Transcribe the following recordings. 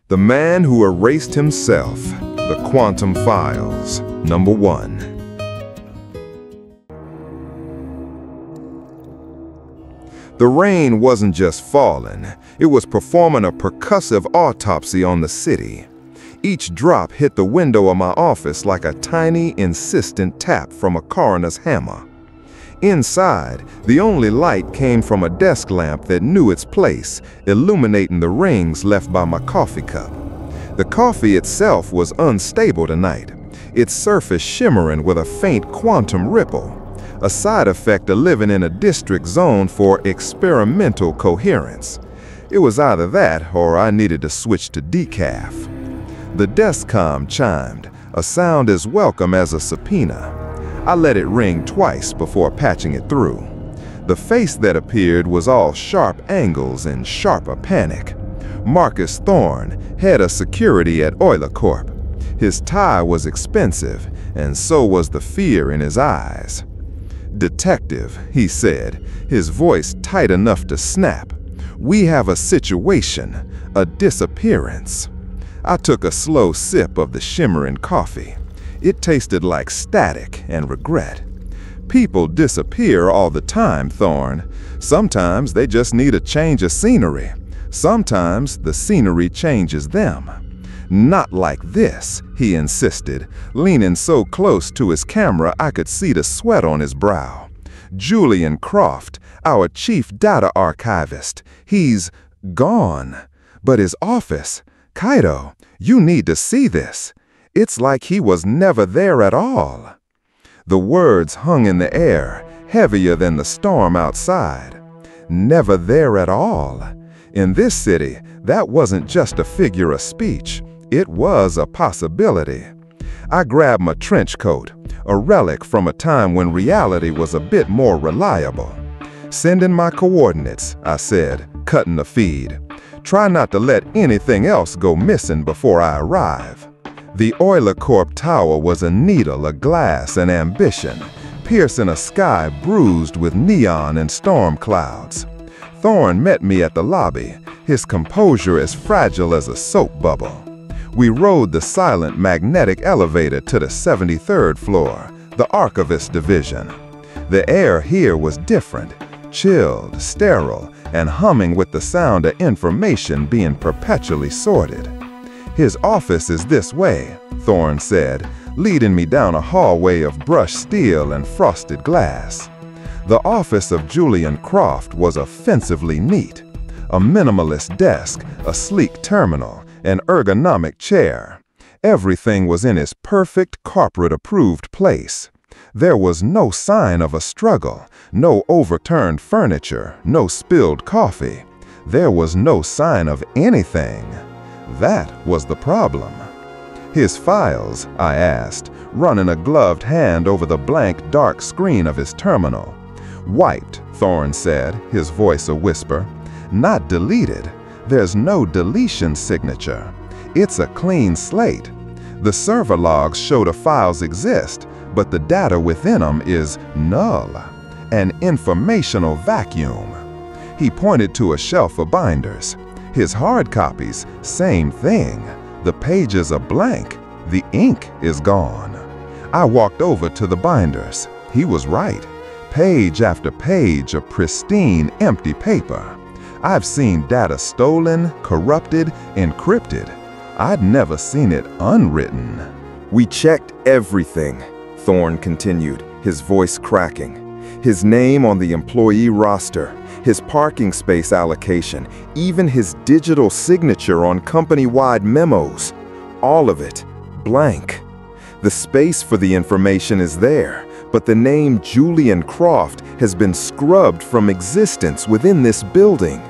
The Man Who Erased Himself, The Quantum Files, Number 1. The rain wasn't just falling, it was performing a percussive autopsy on the city. Each drop hit the window of my office like a tiny, insistent tap from a coroner's hammer. Inside, the only light came from a desk lamp that knew its place, illuminating the rings left by my coffee cup. The coffee itself was unstable tonight, its surface shimmering with a faint quantum ripple, a side effect of living in a district zone for experimental coherence. It was either that or I needed to switch to decaf. The desk comm chimed, a sound as welcome as a subpoena. I let it ring twice before patching it through. The face that appeared was all sharp angles and sharper panic. Marcus Thorne, head of security at Euler Corp. His tie was expensive, and so was the fear in his eyes. "Detective," he said, his voice tight enough to snap. "We have a situation, a disappearance." I took a slow sip of the shimmering coffee. It tasted like static and regret. People disappear all the time, Thorne. Sometimes they just need a change of scenery. Sometimes the scenery changes them. "Not like this," he insisted, leaning so close to his camera I could see the sweat on his brow. "Julian Croft, our chief data archivist, he's gone. But his office, Kaido, you need to see this. It's like he was never there at all." The words hung in the air, heavier than the storm outside. Never there at all. In this city, that wasn't just a figure of speech. It was a possibility. I grabbed my trench coat, a relic from a time when reality was a bit more reliable. "Send in my coordinates," I said, cutting the feed. "Try not to let anything else go missing before I arrive." The Euler Corp tower was a needle of glass and ambition, piercing a sky bruised with neon and storm clouds. Thorne met me at the lobby, his composure as fragile as a soap bubble. We rode the silent magnetic elevator to the 73rd floor, the archivist division. The air here was different, chilled, sterile, and humming with the sound of information being perpetually sorted. "His office is this way," Thorne said, leading me down a hallway of brushed steel and frosted glass. The office of Julian Croft was offensively neat. A minimalist desk, a sleek terminal, an ergonomic chair. Everything was in its perfect corporate-approved place. There was no sign of a struggle, no overturned furniture, no spilled coffee. There was no sign of anything. That was the problem. "His files?" I asked, running a gloved hand over the blank, dark screen of his terminal. "Wiped," Thorne said, his voice a whisper. "Not deleted. There's no deletion signature. It's a clean slate. The server logs show the files exist, but the data within them is null. An informational vacuum." He pointed to a shelf of binders. His hard copies, same thing. The pages are blank. The ink is gone. I walked over to the binders. He was right. Page after page of pristine, empty paper. I've seen data stolen, corrupted, encrypted. I'd never seen it unwritten. "We checked everything," Thorne continued, his voice cracking. "His name on the employee roster, his parking space allocation, even his digital signature on company-wide memos. All of it, blank. The space for the information is there, but the name Julian Croft has been scrubbed from existence within this building."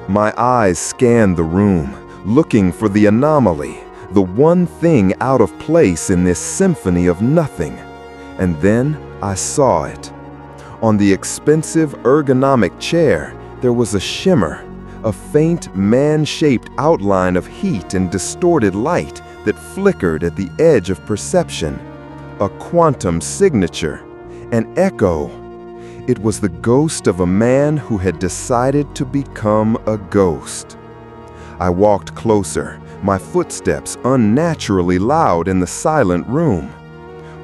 My eyes scanned the room, looking for the anomaly, the one thing out of place in this symphony of nothing. And then I saw it. On the expensive ergonomic chair, there was a shimmer, a faint man-shaped outline of heat and distorted light that flickered at the edge of perception. A quantum signature, an echo. It was the ghost of a man who had decided to become a ghost. I walked closer, My footsteps unnaturally loud in the silent room.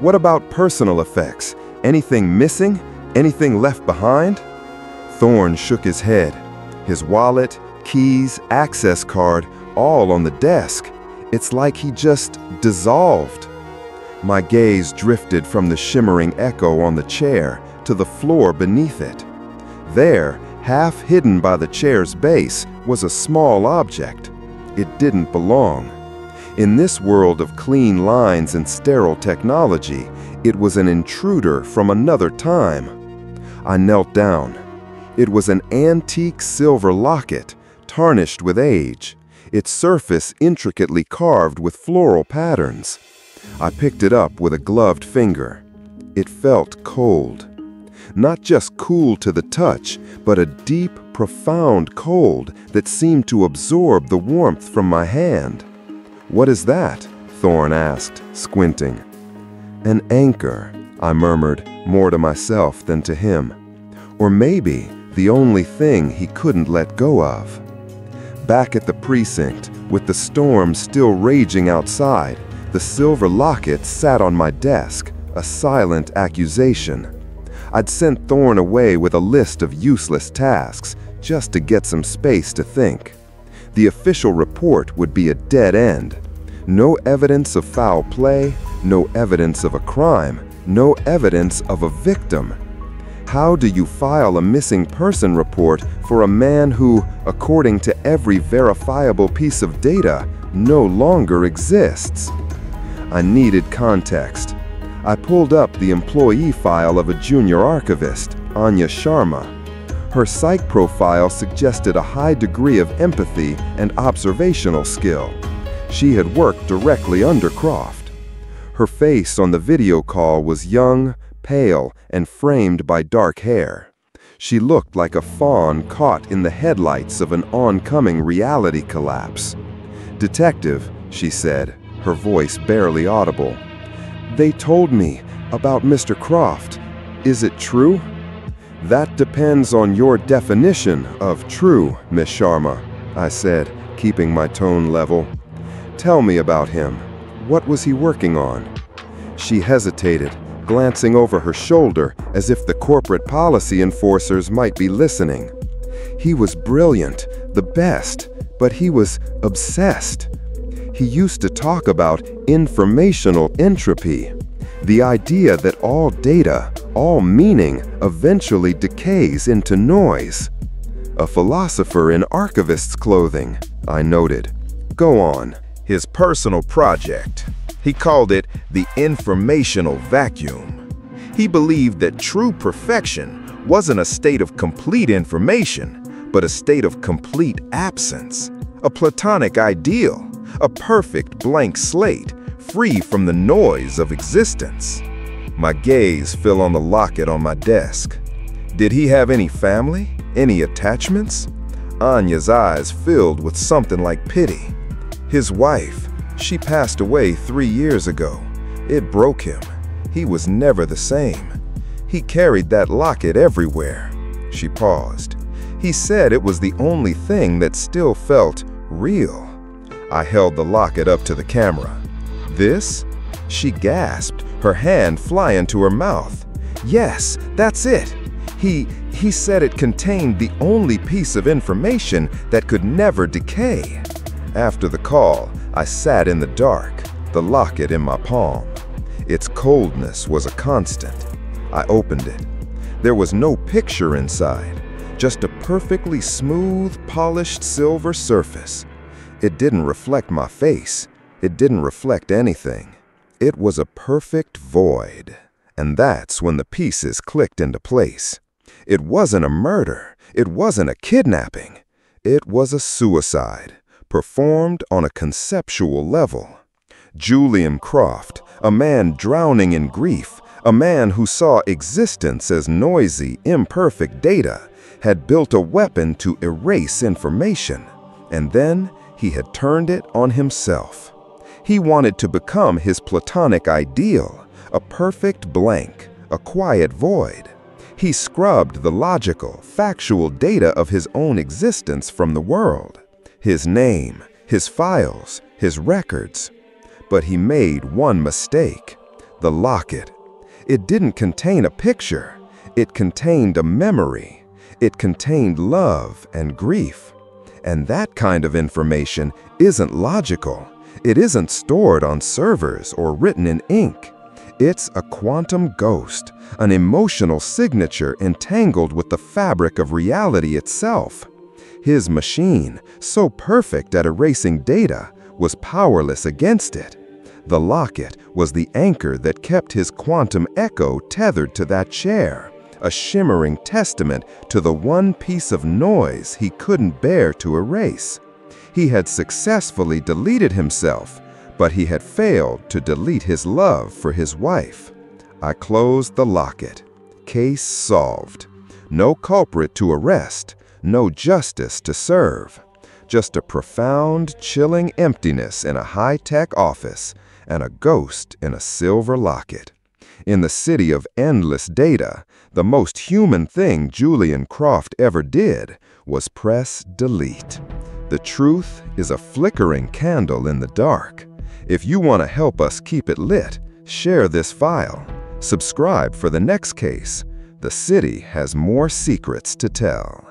What about personal effects? Anything missing? Anything left behind? Thorne shook his head. His wallet, keys, access card, all on the desk. It's like he just dissolved. My gaze drifted from the shimmering echo on the chair to the floor beneath it. There, half hidden by the chair's base, was a small object. It didn't belong. In this world of clean lines and sterile technology, it was an intruder from another time. I knelt down. It was an antique silver locket, tarnished with age, its surface intricately carved with floral patterns. I picked it up with a gloved finger. It felt cold. Not just cool to the touch, but a deep, profound cold that seemed to absorb the warmth from my hand. "What is that?" Thorne asked, squinting. "An anchor," I murmured, more to myself than to him. Or maybe the only thing he couldn't let go of. Back at the precinct, with the storm still raging outside, the silver locket sat on my desk, a silent accusation. I'd sent Thorne away with a list of useless tasks, just to get some space to think. The official report would be a dead end. No evidence of foul play, no evidence of a crime, no evidence of a victim. How do you file a missing person report for a man who, according to every verifiable piece of data, no longer exists? I needed context. I pulled up the employee file of a junior archivist, Anya Sharma. Her psych profile suggested a high degree of empathy and observational skill. She had worked directly under Croft. Her face on the video call was young, pale, and framed by dark hair. She looked like a fawn caught in the headlights of an oncoming reality collapse. "Detective," she said, her voice barely audible. "They told me about Mr. Croft. Is it true?" "That depends on your definition of true, Miss Sharma," I said, keeping my tone level. "Tell me about him. What was he working on?" She hesitated, glancing over her shoulder as if the corporate policy enforcers might be listening. "He was brilliant, the best, but he was obsessed. He used to talk about informational entropy, the idea that all data, all meaning, eventually decays into noise." "A philosopher in archivist's clothing," I noted. "Go on." "His personal project. He called it the informational vacuum. He believed that true perfection wasn't a state of complete information, but a state of complete absence. A platonic ideal, a perfect blank slate, free from the noise of existence." My gaze fell on the locket on my desk. Did he have any family? Any attachments? Anya's eyes filled with something like pity. "His wife, she passed away 3 years ago. It broke him. He was never the same. He carried that locket everywhere." She paused. "He said it was the only thing that still felt real." I held the locket up to the camera. "This?" She gasped, her hand flying to her mouth. "Yes, that's it. He said it contained the only piece of information that could never decay." After the call, I sat in the dark, the locket in my palm. Its coldness was a constant. I opened it. There was no picture inside, just a perfectly smooth, polished silver surface. It didn't reflect my face. It didn't reflect anything. It was a perfect void. And that's when the pieces clicked into place. It wasn't a murder. It wasn't a kidnapping. It was a suicide, performed on a conceptual level. Julian Croft, a man drowning in grief, a man who saw existence as noisy, imperfect data, had built a weapon to erase information, and then he had turned it on himself. He wanted to become his platonic ideal, a perfect blank, a quiet void. He scrubbed the logical, factual data of his own existence from the world. His name, his files, his records. But he made one mistake: the locket. It didn't contain a picture. It contained a memory. It contained love and grief. And that kind of information isn't logical. It isn't stored on servers or written in ink. It's a quantum ghost, an emotional signature entangled with the fabric of reality itself. His machine, so perfect at erasing data, was powerless against it. The locket was the anchor that kept his quantum echo tethered to that chair, a shimmering testament to the one piece of noise he couldn't bear to erase. He had successfully deleted himself, but he had failed to delete his love for his wife. I closed the locket. Case solved. No culprit to arrest, no justice to serve. Just a profound, chilling emptiness in a high-tech office and a ghost in a silver locket. In the city of endless data, the most human thing Julian Croft ever did was press delete. The truth is a flickering candle in the dark. If you want to help us keep it lit, share this file. Subscribe for the next case. The city has more secrets to tell.